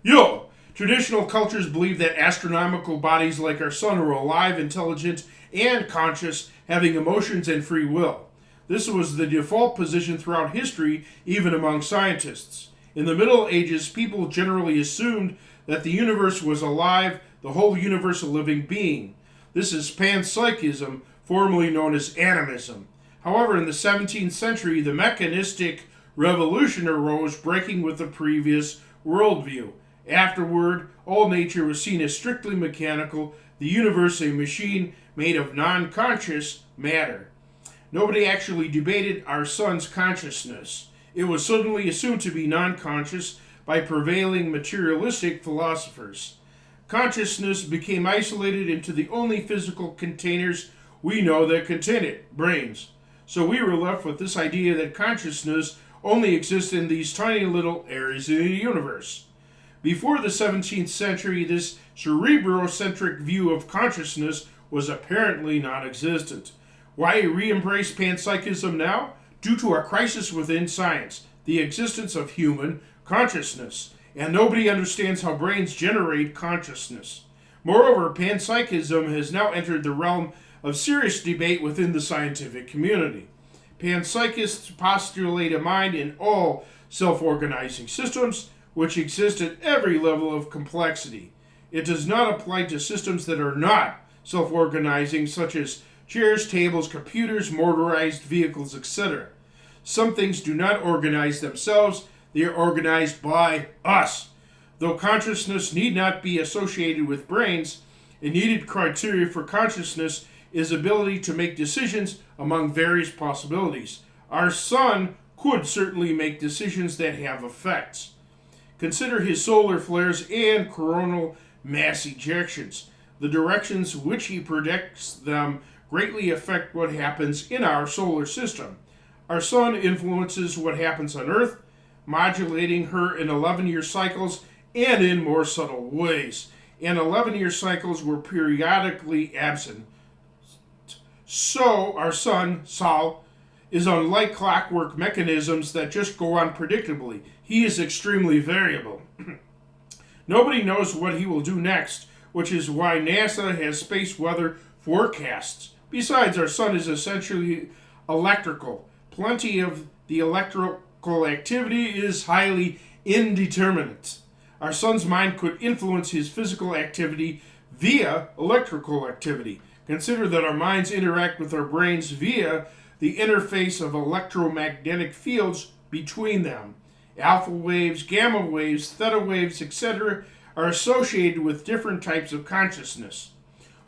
Yo! Traditional cultures believe that astronomical bodies like our sun are alive, intelligent, and conscious, having emotions and free will. This was the default position throughout history, even among scientists. In the Middle Ages, people generally assumed that the universe was alive, the whole universe a living being. This is Panpsychism, formerly known as animism. However, in the 17th century, the mechanistic revolution arose, breaking with the previous worldview. Afterward, all nature was seen as strictly mechanical, the universe a machine made of non conscious matter. Nobody actually debated our sun's consciousness. It was suddenly assumed to be non conscious by prevailing materialistic philosophers. Consciousness became isolated into the only physical containers we know that contain it, brains. So we were left with this idea that consciousness only exists in these tiny little areas of the universe. Before the 17th century, this cerebrocentric view of consciousness was apparently non existent. Why re embrace panpsychism now? Due to a crisis within science, the existence of human consciousness, and nobody understands how brains generate consciousness. Moreover, panpsychism has now entered the realm of serious debate within the scientific community. Panpsychists postulate a mind in all self organizing systems, which exist at every level of complexity. It does not apply to systems that are not self organizing, such as chairs, tables, computers, motorized vehicles, etc. Some things do not organize themselves, they are organized by us. Though consciousness need not be associated with brains, a needed criteria for consciousness is ability to make decisions among various possibilities. Our sun could certainly make decisions that have effects. Consider his solar flares and coronal mass ejections. The directions which he predicts them greatly affect what happens in our solar system. Our sun influences what happens on Earth, modulating her in 11-year cycles and in more subtle ways. And 11-year cycles were periodically absent. So our sun, Sol, is unlike clockwork mechanisms that just go on predictably. He is extremely variable. Nobody knows what he will do next, which is why NASA has space weather forecasts. Besides, our sun is essentially electrical. Plenty of the electrical activity is highly indeterminate. Our sun's mind could influence his physical activity via electrical activity. Consider that our minds interact with our brains via the interface of electromagnetic fields between them. Alpha waves, gamma waves, theta waves, etc. are associated with different types of consciousness.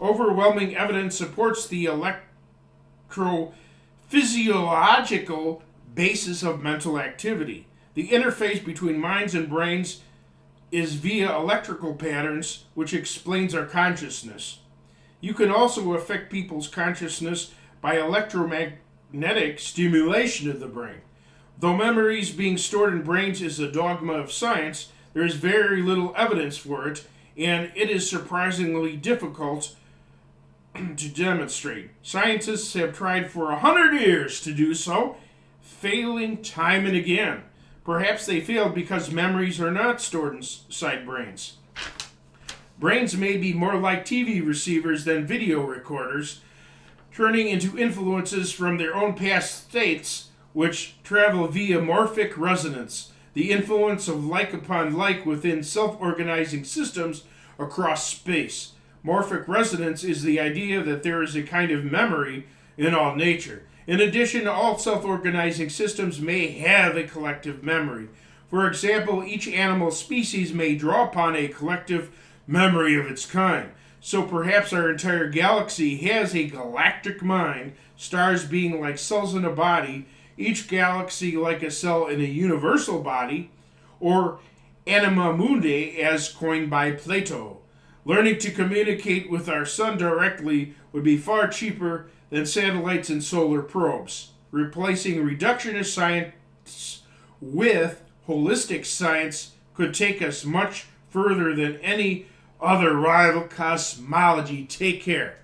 Overwhelming evidence supports the electrophysiological basis of mental activity. The interface between minds and brains is via electrical patterns, which explains our consciousness. You can also affect people's consciousness by electromagnetic stimulation of the brain. Though memories being stored in brains is a dogma of science, there is very little evidence for it, and it is surprisingly difficult to demonstrate. Scientists have tried for 100 years to do so, failing time and again. Perhaps they failed because memories are not stored inside brains. Brains may be more like TV receivers than video recorders, turning into influences from their own past states, which travel via morphic resonance, the influence of like upon like within self-organizing systems across space. Morphic resonance is the idea that there is a kind of memory in all nature. In addition, all self-organizing systems may have a collective memory. For example, each animal species may draw upon a collective memory of its kind. So perhaps our entire galaxy has a galactic mind, stars being like cells in a body, each galaxy like a cell in a universal body, or anima mundi as coined by Plato. Learning to communicate with our sun directly would be far cheaper than satellites and solar probes. Replacing reductionist science with holistic science could take us much further than any other rival cosmology. Take care.